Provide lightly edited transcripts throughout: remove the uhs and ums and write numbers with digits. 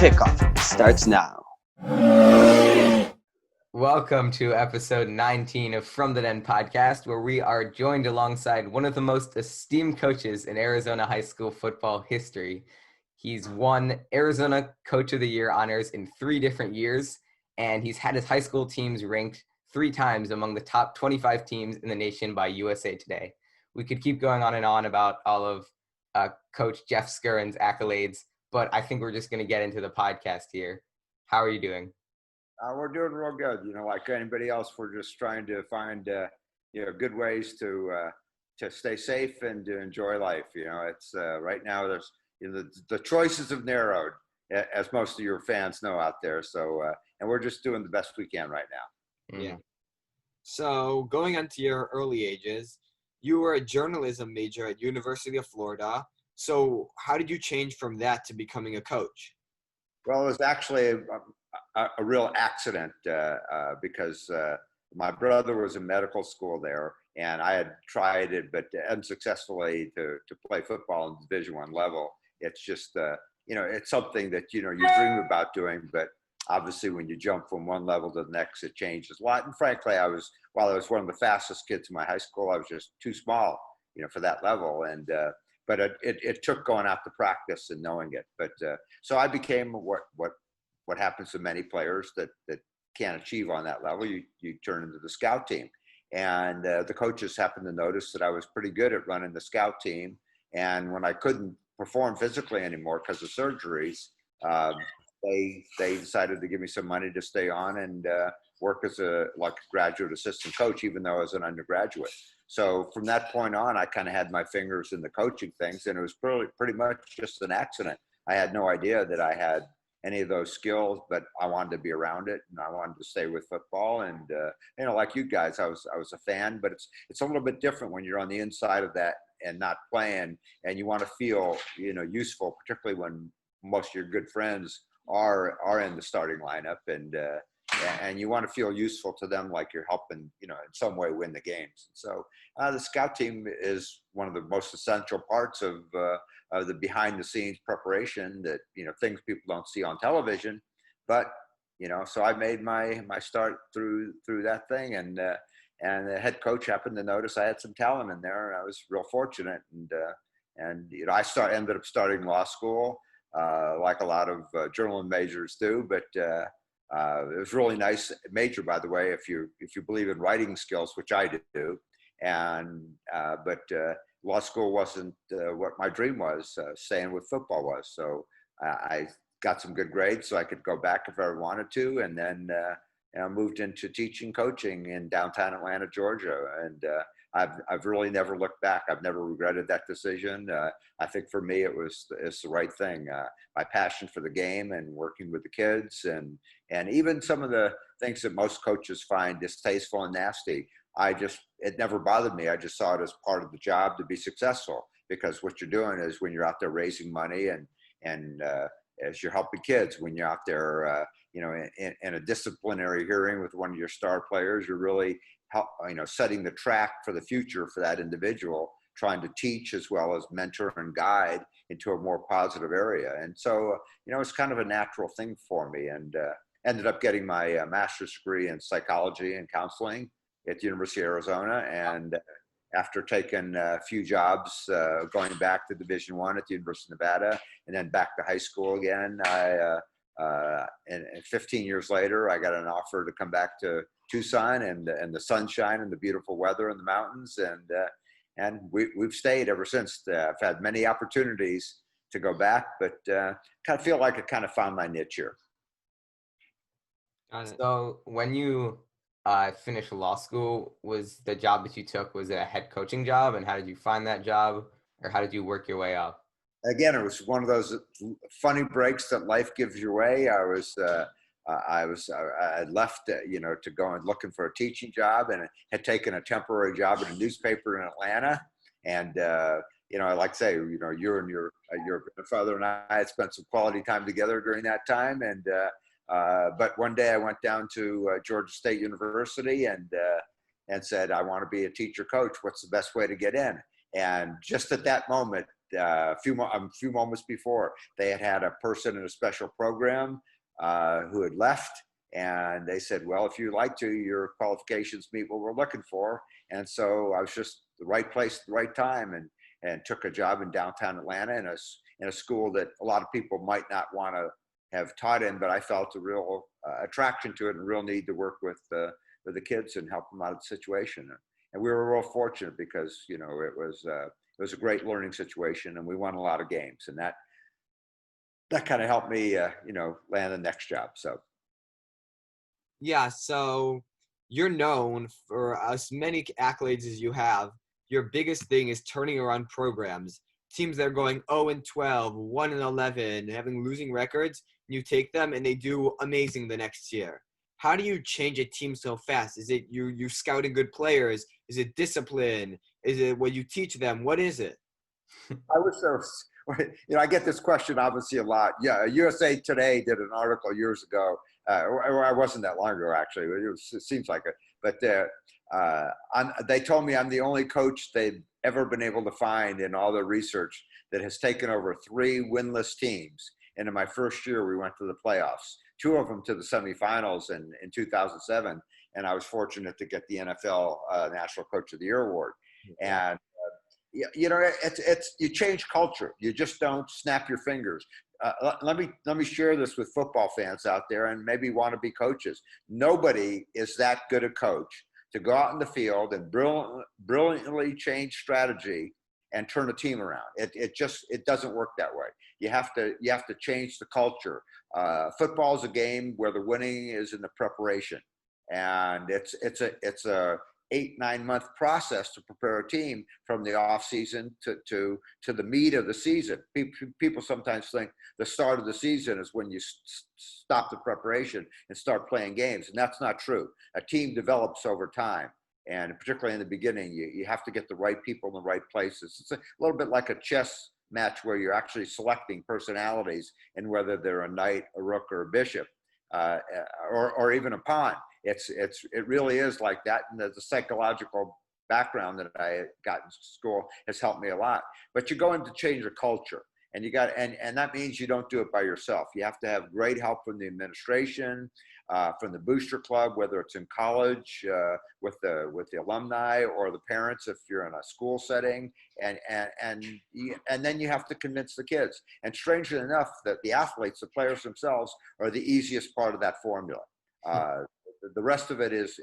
Kickoff starts now. Welcome to episode 19 of From the Den podcast, where we are joined alongside one of the most esteemed coaches in Arizona high school football history. He's won Arizona Coach of the Year honors in 3 different years, and he's had his high school teams ranked 3 times among the top 25 teams in the nation by USA Today. We could keep going on and on about all of Coach Jeff Scurran's accolades, but I think we're just going to get into the podcast here. How are you doing? We're doing real good. Like anybody else, we're just trying to find, good ways to stay safe and to enjoy life. It's right now there's, the choices have narrowed, as most of your fans know out there. So, and we're just doing the best we can right now. Yeah. So going into your early ages, you were a journalism major at University of Florida. So how did you change from that to becoming a coach? Well, it was actually a real accident because my brother was in medical school there, and I had tried it, but unsuccessfully to play football in Division I level. It's just, it's something that, you dream about doing, but obviously when you jump from one level to the next, it changes a lot. And frankly, while I was one of the fastest kids in my high school, I was just too small, for that level. And, but it took going out to practice and knowing it. But so I became what happens to many players that can't achieve on that level. You turn into the scout team. And the coaches happened to notice that I was pretty good at running the scout team. And when I couldn't perform physically anymore because of surgeries, they decided to give me some money to stay on and work as a graduate assistant coach, even though I was an undergraduate. So from that point on, I kind of had my fingers in the coaching things, and it was pretty much just an accident. I had no idea that I had any of those skills, but I wanted to be around it, and I wanted to stay with football. And like you guys, I was a fan, but it's a little bit different when you're on the inside of that and not playing, and you want to feel useful, particularly when most of your good friends are in the starting lineup, and you want to feel useful to them, like you're helping in some way win the games. So the scout team is one of the most essential parts of the behind the scenes preparation that things people don't see on television. But so I made my start through that thing, and the head coach happened to notice I had some talent in there, and I was real fortunate. And I ended up starting law school, like a lot of journalism majors do. But it was really nice major, by the way, if you believe in writing skills, which I do. And but law school wasn't what my dream was. Staying with football was. So I got some good grades, so I could go back if I wanted to, and then moved into teaching coaching in downtown Atlanta, Georgia. And I've really never looked back. I've never regretted that decision. I think for me, it's the right thing. My passion for the game and working with the kids, and even some of the things that most coaches find distasteful and nasty, it never bothered me. I just saw it as part of the job to be successful, because what you're doing is, when you're out there raising money and as you're helping kids, when you're out there, in a disciplinary hearing with one of your star players, you're really setting the track for the future for that individual, trying to teach as well as mentor and guide into a more positive area. And so, it's kind of a natural thing for me, and ended up getting my master's degree in psychology and counseling at the University of Arizona. And after taking a few jobs, going back to Division I at the University of Nevada, and then back to high school again, and 15 years later, I got an offer to come back to Tucson and the sunshine and the beautiful weather and the mountains, and we've stayed ever since. I've had many opportunities to go back, but kind of feel like I kind of found my niche here. So when you finished law school, was the job that you took, was it a head coaching job, and how did you find that job, or how did you work your way up? Again, it was one of those funny breaks that life gives you away. I had left, to go and looking for a teaching job, and had taken a temporary job at a newspaper in Atlanta. And, like I say, you and your father and I had spent some quality time together during that time. And, but one day I went down to Georgia State University and said, I want to be a teacher coach. What's the best way to get in? And just at that moment, a few moments before, they had a person in a special program who had left, and they said, well, if you'd like to, your qualifications meet what we're looking for. And so I was just the right place at the right time, and took a job in downtown Atlanta in a school that a lot of people might not want to have taught in, but I felt a real attraction to it and real need to work with the kids and help them out of the situation. And we were real fortunate because, you know, it was a great learning situation, and we won a lot of games, and that kind of helped me, you know, land the next job. So. Yeah, so you're known for as many accolades as you have. Your biggest thing is turning around programs. Teams that are going 0-12, 1-11, having losing records, you take them and they do amazing the next year. How do you change a team so fast? Is it you scouting good players? Is it discipline? Is it what you teach them? What is it? I wish there was, you know, I get this question obviously a lot. Yeah, USA Today did an article years ago. Or I wasn't that long ago, actually. It seems like it. But they told me I'm the only coach they've ever been able to find in all their research that has taken over 3 winless teams. And in my first year, we went to the playoffs, 2 of them to the semifinals in 2007. And I was fortunate to get the NFL National Coach of the Year award. And you know, it's you change culture. You just don't snap your fingers. Let me share this with football fans out there and maybe want to be coaches. Nobody is that good a coach to go out in the field and brilliantly change strategy and turn a team around. It doesn't work that way. You have to change the culture. Football is a game where the winning is in the preparation, and it's a 8-9 month process to prepare a team from the off season to the meat of the season. People sometimes think the start of the season is when you stop the preparation and start playing games, and that's not true. A team develops over time, and particularly in the beginning, you have to get the right people in the right places. It's a little bit like a chess match where you're actually selecting personalities and whether they're a knight, a rook, or a bishop, or even a pawn. It really is like that, and the psychological background that I got in school has helped me a lot. But you go in to change a culture, and and that means you don't do it by yourself. You have to have great help from the administration, from the booster club, whether it's in college with the alumni or the parents if you're in a school setting, and then you have to convince the kids. And strangely enough, that the athletes, the players themselves, are the easiest part of that formula. The rest of it is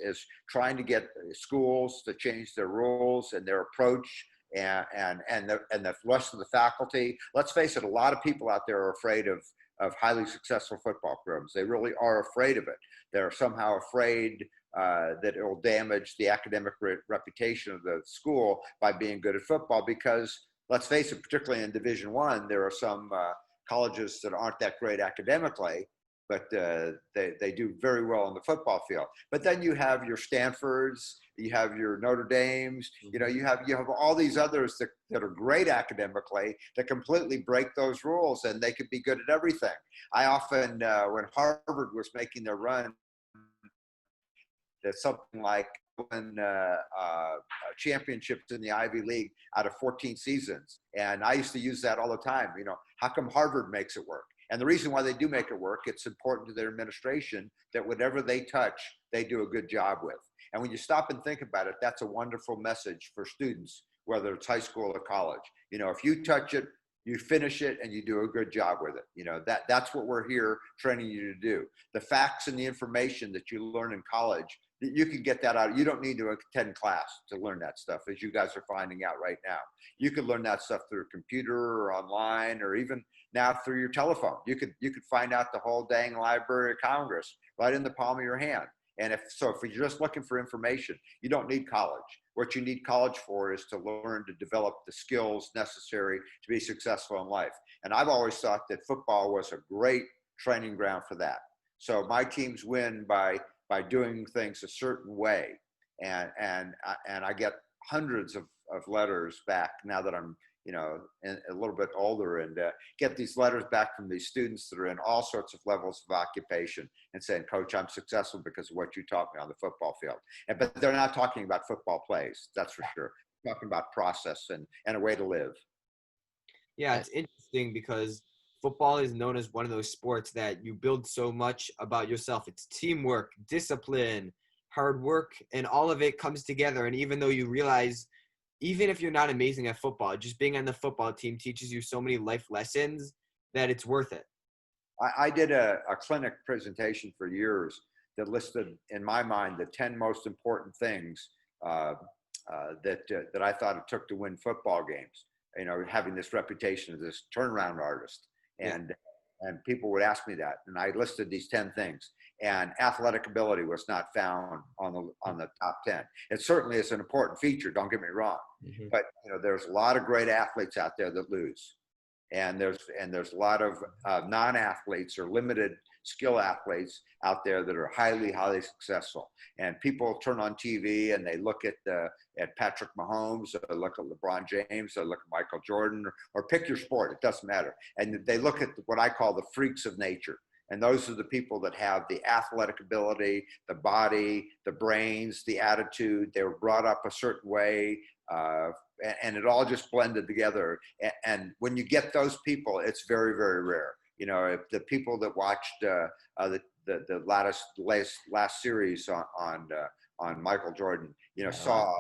trying to get schools to change their rules and their approach, and the rest of the faculty. Let's face it, a lot of people out there are afraid of highly successful football programs. They really are afraid of it. They're somehow afraid that it will damage the academic reputation of the school by being good at football, because let's face it, particularly in Division I, there are some colleges that aren't that great academically, but they do very well on the football field. But then you have your Stanfords, you have your Notre Dames, you know, you have all these others that are great academically that completely break those rules, and they could be good at everything. I often, when Harvard was making their run, that something like championships in the Ivy League out of 14 seasons. And I used to use that all the time. You know, how come Harvard makes it work? And the reason why they do make it work, it's important to their administration that whatever they touch, they do a good job with. And when you stop and think about it, that's a wonderful message for students, whether it's high school or college. You know, if you touch it, you finish it, and you do a good job with it. You know, that's what we're here training you to do. The facts and the information that you learn in college, you can get that out. You don't need to attend class to learn that stuff, as you guys are finding out right now. You can learn that stuff through a computer or online, or even now through your telephone. You could find out the whole dang Library of Congress right in the palm of your hand. And if you're just looking for information, you don't need college. What you need college for is to learn to develop the skills necessary to be successful in life. And I've always thought that football was a great training ground for that. So my teams win by doing things a certain way. And I get hundreds of letters back now that I'm, you know, a little bit older, and get these letters back from these students that are in all sorts of levels of occupation and saying, Coach, I'm successful because of what you taught me on the football field. But they're not talking about football plays, that's for sure. They're talking about process and a way to live. Yeah, it's interesting because football is known as one of those sports that you build so much about yourself. It's teamwork, discipline, hard work, and all of it comes together. And even though you realize, even if you're not amazing at football, just being on the football team teaches you so many life lessons that it's worth it. I did a clinic presentation for years that listed, in my mind, the 10 most important things that I thought it took to win football games. You know, having this reputation as this turnaround artist, and people would ask me that, and I listed these 10 things, and athletic ability was not found on the top 10. It certainly is an important feature. Don't get me wrong, but you know, there's a lot of great athletes out there that lose. And there's a lot of non-athletes or limited skill athletes out there that are highly successful. And people turn on TV and they look at Patrick Mahomes, or look at LeBron James, or look at Michael Jordan, or pick your sport. It doesn't matter. And they look at what I call the freaks of nature. And those are the people that have the athletic ability, the body, the brains, the attitude. They were brought up a certain way. And it all just blended together. And when you get those people, it's very rare. You know, if the people that watched the last series on Michael Jordan, you know, saw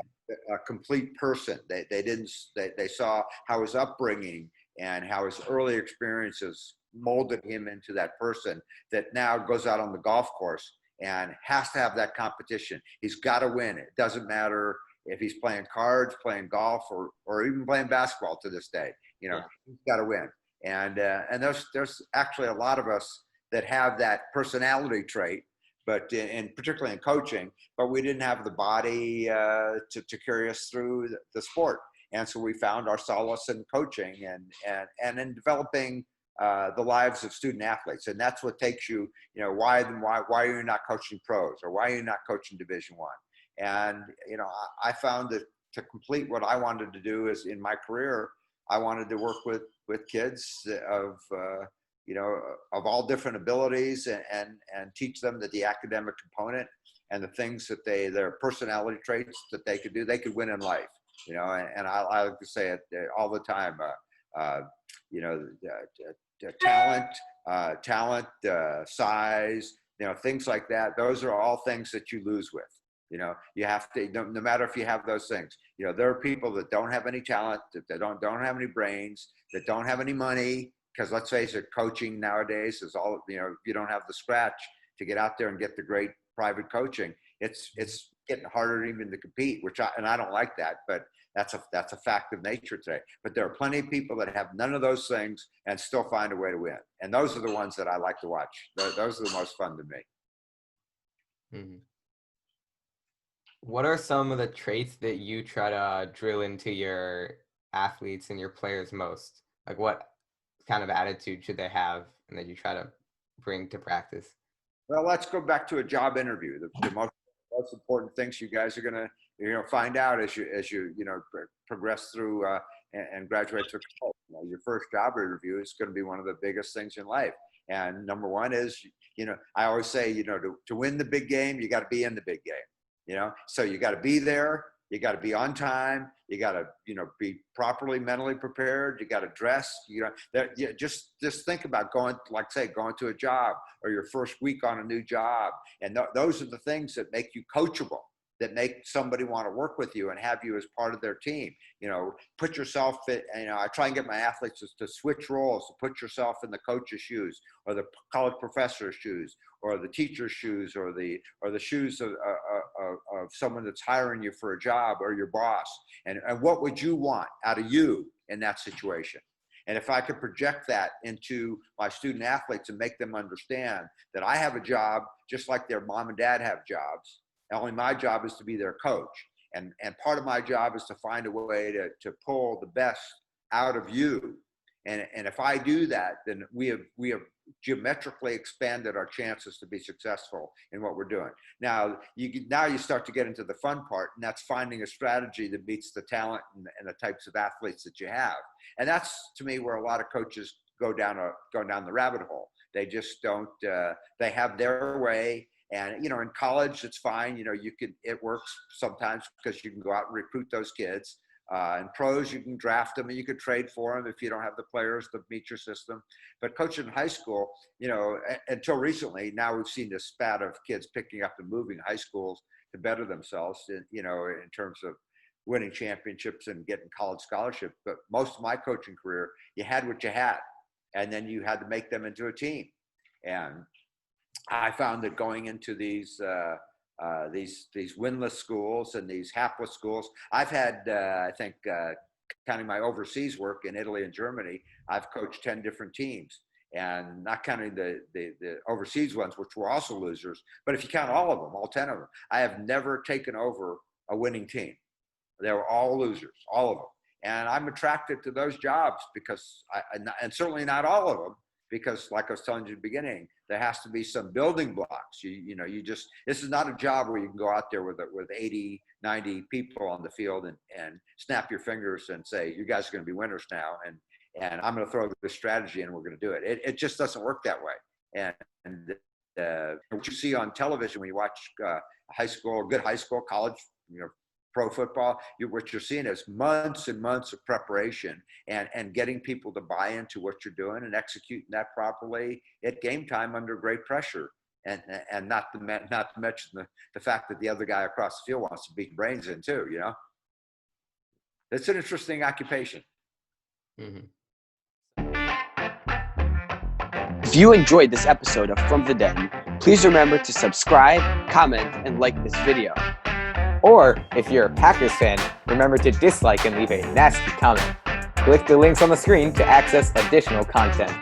a complete person. They saw how his upbringing and how his early experiences molded him into that person that now goes out on the golf course and has to have that competition. He's got to win. It doesn't matter if he's playing cards, playing golf, or even playing basketball to this day. You know, he's got to win. And there's actually a lot of us that have that personality trait, but particularly in coaching, but we didn't have the body to carry us through the sport. And so we found our solace in coaching and in developing the lives of student athletes. And that's what takes you, you know, why are you not coaching pros, or why are you not coaching Division I? And, you know, I found that to complete what I wanted to do is in my career, I wanted to work with kids of, you know, of all different abilities and teach them that the academic component and the things that their personality traits that they could do, they could win in life, you know. And I like to say it all the time, you know, talent, size, you know, things like that. Those are all things that you lose with. You know, you have to, no matter if you have those things, you know, there are people that don't have any talent, that they don't have any brains, that don't have any money, because let's face it, coaching nowadays is all, you know, you don't have the scratch to get out there and get the great private coaching. It's getting harder even to compete, and I don't like that, but that's a fact of nature today. But there are plenty of people that have none of those things and still find a way to win. And those are the ones that I like to watch. Those are the most fun to me. Mm-hmm. What are some of the traits that you try to drill into your athletes and your players most? Like, what kind of attitude should they have and that you try to bring to practice? Well, let's go back to a job interview. The most important things you guys are going to, you know, find out as you you know, progress through and graduate to college. You know, your first job interview is going to be one of the biggest things in life. And number one is, you know, I always say, you know, to win the big game, you got to be in the big game. You know, so you got to be there. You got to be on time. You got to, you know, be properly mentally prepared. You got to dress. You know, just think about going to a job, or your first week on a new job, and those are the things that make you coachable, that make somebody want to work with you and have you as part of their team. You know, put yourself in, you know, I try and get my athletes to switch roles, to put yourself in the coach's shoes, or the college professor's shoes, or the teacher's shoes, or the shoes of someone that's hiring you for a job, or your boss. And what would you want out of you in that situation? And if I could project that into my student athletes and make them understand that I have a job just like their mom and dad have jobs, only my job is to be their coach. And part of my job is to find a way to pull the best out of you. And if I do that, then we have geometrically expanded our chances to be successful in what we're doing. Now you start to get into the fun part, and that's finding a strategy that meets the talent and the types of athletes that you have. And that's, to me, where a lot of coaches go down the rabbit hole. They just don't. They have their way. And, you know, in college, it's fine. You know, it works sometimes because you can go out and recruit those kids. And pros, you can draft them and you could trade for them if you don't have the players to meet your system. But coaching in high school, until recently, now we've seen this spat of kids picking up and moving high schools to better themselves, in terms of winning championships and getting college scholarships. But most of my coaching career, you had what you had, and then you had to make them into a team. And I found that going into these winless schools and these hapless schools, I've had, counting my overseas work in Italy and Germany, I've coached 10 different teams, and not counting the overseas ones, which were also losers. But if you count all of them, all 10 of them, I have never taken over a winning team. They were all losers, all of them. And I'm attracted to those jobs because, and certainly not all of them, because like I was telling you at the beginning, there has to be some building blocks. This is not a job where you can go out there with 80, 90 people on the field and snap your fingers and say, you guys are going to be winners now. And I'm going to throw this strategy and we're going to do it. It just doesn't work that way. And what you see on television when you watch high school, good high school, college, pro football, what you're seeing is months and months of preparation and getting people to buy into what you're doing and executing that properly at game time under great pressure. And not to mention the fact that the other guy across the field wants to beat brains in too, It's an interesting occupation. Mm-hmm. If you enjoyed this episode of From the Den, please remember to subscribe, comment, and like this video. Or, if you're a Packers fan, remember to dislike and leave a nasty comment. Click the links on the screen to access additional content.